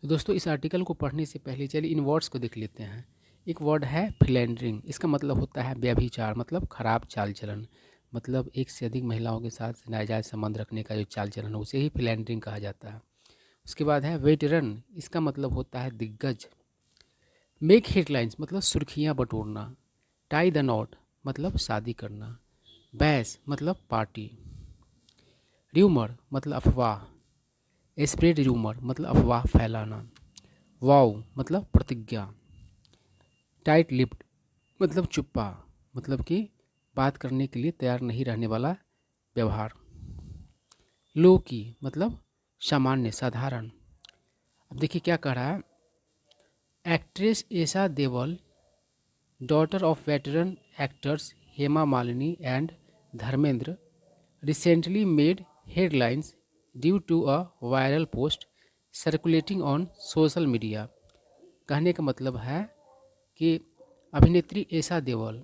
तो दोस्तों इस आर्टिकल को पढ़ने से पहले चलिए इन वर्ड्स को देख लेते हैं। एक वर्ड है फिलेंडरिंग, इसका मतलब होता है व्यभिचार, मतलब खराब चाल चलन, मतलब एक से अधिक महिलाओं के साथ नाजायज संबंध रखने का जो चाल चलन है उसे ही फिलेंडरिंग कहा जाता है। उसके बाद है वेटरन, इसका मतलब होता है दिग्गज। मेक हेडलाइंस मतलब सुर्खियाँ बटोरना। टाई द नॉट मतलब शादी करना। बैस मतलब पार्टी। र्यूमर मतलब अफवाह। स्प्रेड र्यूमर मतलब अफवाह फैलाना। वाउ मतलब प्रतिज्ञा। टाइट लिप्ड मतलब चुप्पा, मतलब कि बात करने के लिए तैयार नहीं रहने वाला व्यवहार। लो की मतलब सामान्य साधारण। अब देखिए क्या कह रहा है। Actress Esha Deol, daughter of veteran actors Hema Malini and Dharmendra, recently made headlines due to a viral post circulating on social media। कहने का मतलब है कि अभिनेत्री एशा देओल,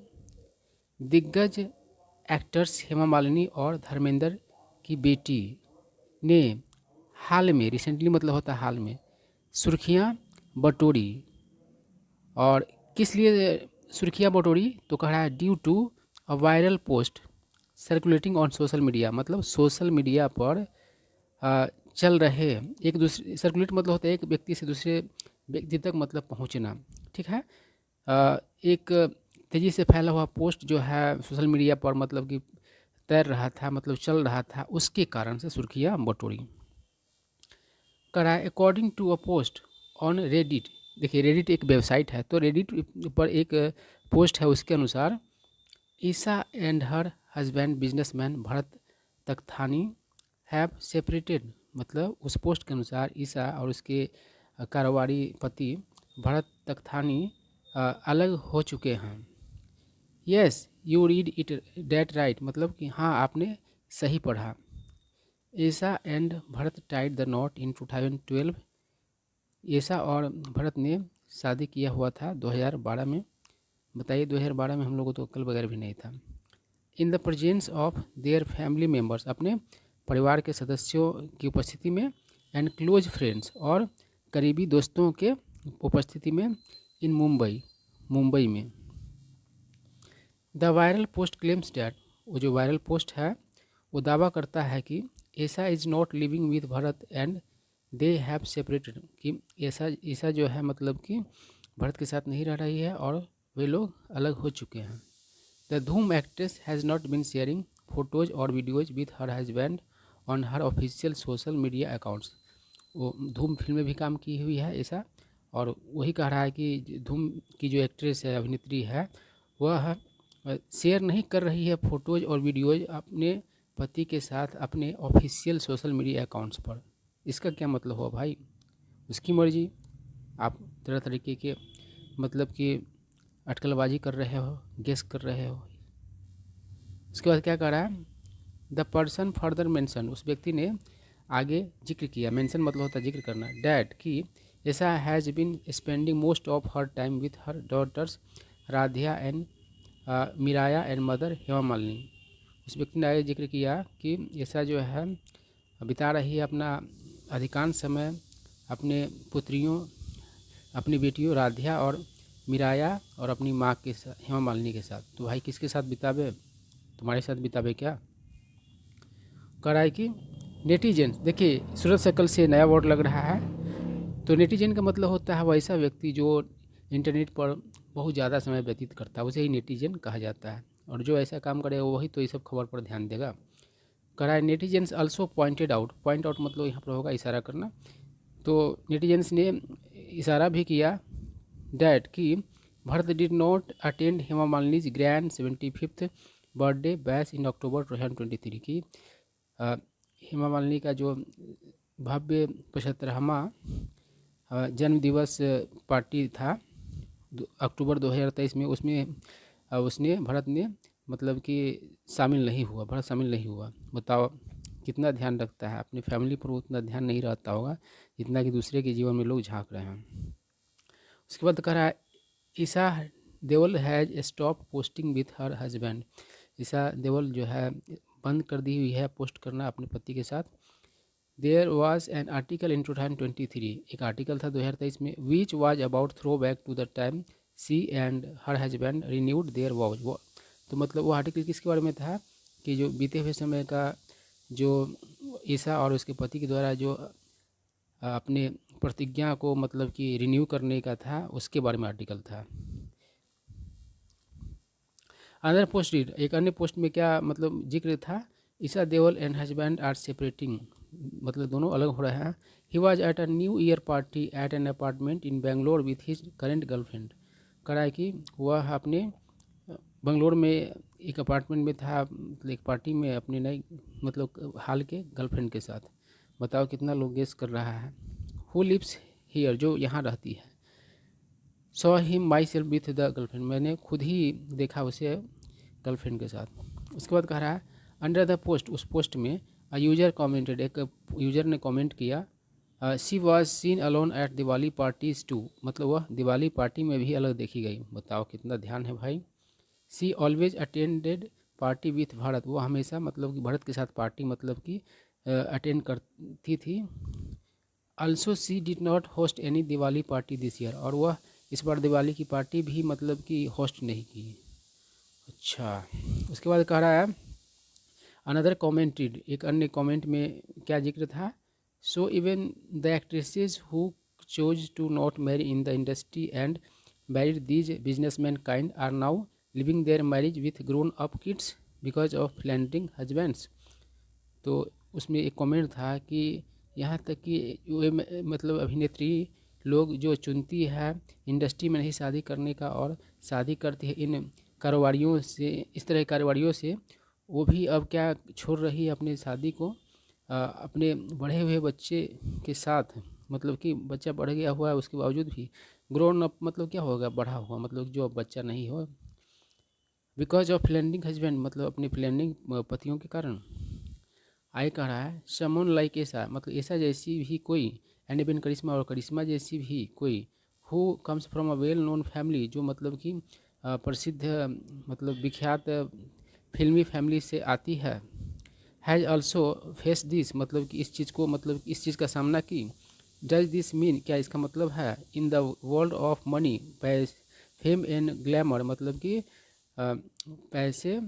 दिग्गज एक्टर्स हेमा मालिनी और धर्मेंद्र की बेटी ने हाल में, रिसेंटली मतलब होता है हाल में, सुर्खियां बटोरी। और किस लिए सुर्खियां बटोरी, तो कह रहा है due to a viral post circulating on social media, मतलब सोशल मीडिया पर चल रहे एक दूसरे, सर्कुलेट मतलब होता है एक व्यक्ति से दूसरे व्यक्ति तक मतलब पहुंचना, ठीक है। एक तेज़ी से फैला हुआ पोस्ट जो है सोशल मीडिया पर, मतलब कि तैर रहा था, मतलब चल रहा था, उसके कारण से सुर्खियाँ बटोरी। करा according to a post on Reddit. देखिए रेडिट एक वेबसाइट है, तो रेडिट पर एक पोस्ट है, उसके अनुसार Esha and her husband businessman Bharat Takhtani have separated, मतलब उस पोस्ट के अनुसार ईसा और उसके कारोबारी पति भरत तख्तानी अलग हो चुके हैं। Yes you read it that right, मतलब कि हाँ आपने सही पढ़ा। Esha and Bharat tied the knot in 2012। Esha और भरत ने शादी किया हुआ था 2012 में। बताइए 2012 में हम लोगों को तो अक्ल वगैरह भी नहीं था। In the presence of their family members, अपने परिवार के सदस्यों की उपस्थिति में, एंड क्लोज फ्रेंड्स, और करीबी दोस्तों के उपस्थिति में, इन मुंबई में। The viral post claims that, वो जो वायरल पोस्ट है वो दावा करता है कि ऐसा is not living with Bharat and they have separated, कि ऐसा जो है मतलब कि भरत के साथ नहीं रह रही है और वे लोग अलग हो चुके हैं। The Dhoom actress has not been sharing photos और videos with her husband on her official social media accounts. वो धूम फिल्म में भी काम की हुई है ऐसा, और वही कह रहा है कि धूम की जो एक्ट्रेस है, अभिनेत्री है, वह शेयर नहीं कर रही है फ़ोटोज़ और वीडियोज़ अपने पति के साथ अपने ऑफिशियल सोशल मीडिया अकाउंट्स पर। इसका क्या मतलब हुआ भाई, उसकी मर्ज़ी, आप तरह तरीके के मतलब कि अटकलबाजी कर रहे हो, गेस कर रहे हो। उसके बाद क्या कह रहा है। द पर्सन फर्दर मेंशन, उस व्यक्ति ने आगे जिक्र किया, मेंशन मतलब होता है जिक्र करना, डैट कि Esha has been spending most of her time with her daughters Radhya and Miraya and mother Hema Malini. उस व्यक्ति ने आगे जिक्र किया कि ऐसा जो है बिता रही है अपना अधिकांश समय अपने पुत्रियों, अपनी बेटियों राधिया और मिराया और अपनी माँ के साथ, हेमा मालिनी के साथ। तो भाई किसके साथ बितावे, तुम्हारे साथ बितावे क्या। कह रहा है कि नेटिजन, देखिए सूरत शकल से नया वर्ड लग रहा है। तो नेटिजन का मतलब होता है वैसा व्यक्ति जो इंटरनेट पर बहुत ज़्यादा समय व्यतीत करता है, उसे ही नेटिजन कहा जाता है। और जो ऐसा काम करेगा वही तो ये सब खबर पर ध्यान देगा। कह रहा है netizens also pointed out, point out मतलब यहाँ पर होगा इशारा करना। तो नेटिजन्स ने इशारा भी किया डैट कि Bharat did not attend Hema Malini's grand 75th birthday bash in October 2023 की हेमा मालिनी का जो भव्य 75वां जन्म दिवस पार्टी था अक्टूबर 2023 में, उसमें उसने भरत ने मतलब कि शामिल नहीं हुआ, भरत शामिल नहीं हुआ। बताओ कितना ध्यान रखता है, अपनी फैमिली पर उतना ध्यान नहीं रहता होगा जितना कि दूसरे के जीवन में लोग झांक रहे हैं। उसके बाद कह रहा है Esha Deol has stop posting with her husband. Esha Deol जो है बंद कर दी हुई है पोस्ट करना अपने पति के साथ। There was an article in 2023, एक आर्टिकल था 2023 में, which was about throw back to the time she and her husband renewed their vows. वो तो मतलब वो आर्टिकल किसके बारे में था कि जो बीते हुए समय का जो ईसा और उसके पति के द्वारा जो अपने प्रतिज्ञा को मतलब कि रिन्यू करने का था, उसके बारे में आर्टिकल था। अदर पोस्ट रीड, एक अन्य पोस्ट में क्या मतलब जिक्र था, Esha Deol and husband are separating, मतलब दोनों अलग हो रहे हैं। He was at a new year party at an apartment in Bangalore with his current girlfriend. करा है कि वह अपने बंगलोर में एक अपार्टमेंट में था, मतलब एक पार्टी में अपने नए मतलब हाल के गर्लफ्रेंड के साथ। बताओ कितना लोग गेस कर रहा है। हु लिव्स हियर, जो यहाँ रहती है। Saw him my self with the girlfriend, मैंने खुद ही देखा उसे गर्लफ्रेंड के साथ। उसके बाद कह रहा है अंडर द पोस्ट, उस पोस्ट में अ यूजर कॉमेंटेड, एक यूजर ने कमेंट किया, she was seen alone at Diwali parties too, मतलब वह दिवाली पार्टी में भी अलग देखी गई। बताओ कितना ध्यान है भाई। She always attended party with Bharat, वो हमेशा मतलब कि भारत के साथ पार्टी मतलब कि अटेंड करती थी। Also see did not host any Diwali party this year, और वह इस बार दिवाली की पार्टी भी मतलब कि होस्ट नहीं की। अच्छा, उसके बाद कह रहा है अनदर कॉमेंटेड, एक अन्य कमेंट में क्या जिक्र था, so even the actresses who chose to not marry in the industry and married these businessman kind are now living their marriage with grown up kids because of philandering husbands. तो उसमें एक comment था कि यहाँ तक कि वे मतलब अभिनेत्री लोग जो चुनती है इंडस्ट्री में नहीं शादी करने का और शादी करती है इन कारोबारियों से, इस तरह के कारोबारियों से, वो भी अब क्या छोड़ रही है अपनी शादी को अपने बढ़े हुए बच्चे के साथ, मतलब कि बच्चा बढ़ गया हुआ है उसके बावजूद भी, ग्रोन अप मतलब क्या होगा, बढ़ा हुआ, मतलब जो अब बच्चा नहीं हो, बिकॉज ऑफ फ्लैंडिंग हस्बैंड, मतलब अपने फ्लैंडिंग पतियों के कारण। आई कह रहा है समन लाइक ऐसा, मतलब ऐसा जैसी भी कोई, एंड इवन करिश्मा, और करिश्मा जैसी भी कोई, who comes from a well known family, जो मतलब कि प्रसिद्ध मतलब विख्यात फिल्मी फैमिली से आती है, हैज़ ऑल्सो फेस दिस, मतलब कि इस चीज़ को, मतलब इस चीज़ का सामना की। डज दिस मीन, क्या इसका मतलब है, in the world of money fame and glamour, मतलब कि पैसे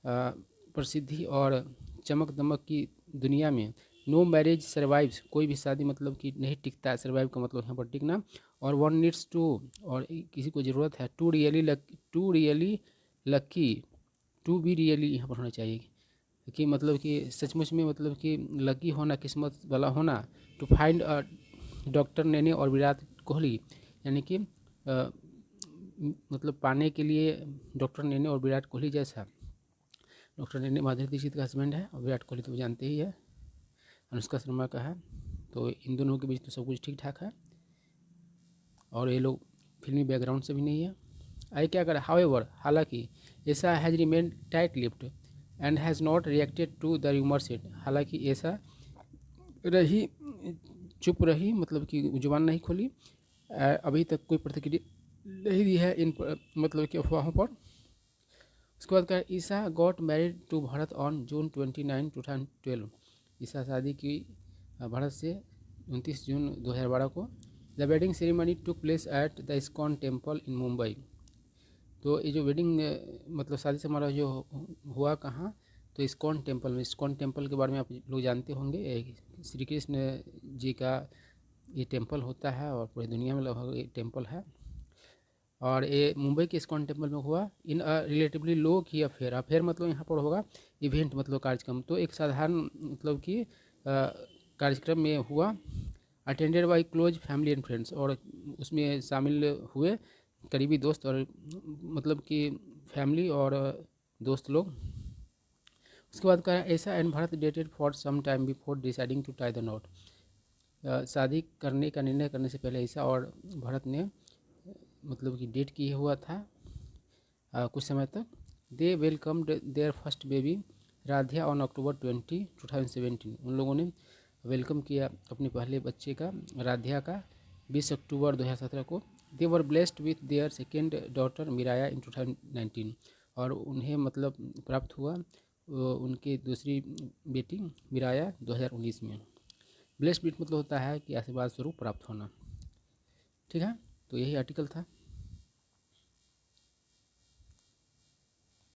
प्रसिद्धि और चमक दमक की दुनिया में, नो मैरिज सर्वाइव्स, कोई भी शादी मतलब कि नहीं टिकता है, सर्वाइव का मतलब यहाँ पर टिकना, और वन नीड्स टू, और किसी को ज़रूरत है, to really lucky, to be really यहाँ पर होना चाहिए कि मतलब कि सचमुच में मतलब कि लकी होना, किस्मत वाला होना, टू फाइंड डॉक्टर नेने और विराट कोहली, यानी कि मतलब पाने के लिए डॉक्टर नेने और विराट कोहली जैसा। डॉक्टर नेने माधुरी दीक्षित का हस्बैंड है, और विराट कोहली तो जानते ही है अनुष्का शर्मा का है, तो इन दोनों के बीच तो सब कुछ ठीक ठाक है, और ये लोग फिल्मी बैकग्राउंड से भी नहीं है। आई क्या करें, हाउएवर, हालांकि Esha has remained tight lipped and has not reacted to the rumour set, हालांकि ऐसा रही, चुप रही, मतलब कि जुबान नहीं खोली, अभी तक कोई प्रतिक्रिया नहीं दी है इन मतलब कि अफवाहों पर। उसके बाद कहा Esha got married to Bharat on June 29, 2012, Esha शादी की भारत से 29 जून 2012 को। The wedding ceremony took place at the ISKCON temple in Mumbai, तो ये जो वेडिंग मतलब शादी समारोह जो हुआ कहाँ, तो इस्कॉन टेम्पल में। इस्कॉन टेम्पल के बारे में आप लोग जानते होंगे, श्री कृष्ण जी का ये टेम्पल होता है, और पूरी दुनिया में लगभग ये टेम्पल है, और ये मुंबई के इस्कॉन टेम्पल में हुआ। इन रिलेटिवली लो की अफेयर, अफेयर मतलब यहाँ पर होगा इवेंट, मतलब कार्यक्रम, तो एक साधारण मतलब कि कार्यक्रम में हुआ। Attended by close family and friends, और उसमें शामिल हुए करीबी दोस्त और मतलब कि फैमिली और दोस्त लोग। उसके बाद कहा Esha and Bharat dated for some time before deciding to tie the knot, शादी करने का निर्णय करने से पहले ऐसा और भारत ने मतलब कि डेट किए हुआ था कुछ समय तक। They welcomed their first baby Radhya on October 20, 2017, उन लोगों ने वेलकम किया अपने पहले बच्चे का, राधिया का, 20 अक्टूबर 2017 को। They were blessed with their second daughter Miraya in 2019, और उन्हें मतलब प्राप्त हुआ उनकी दूसरी बेटी मिराया 2019 में। ब्लेस्ड विथ मतलब होता है कि आशीर्वाद स्वरूप प्राप्त होना। ठीक है, तो यही आर्टिकल था।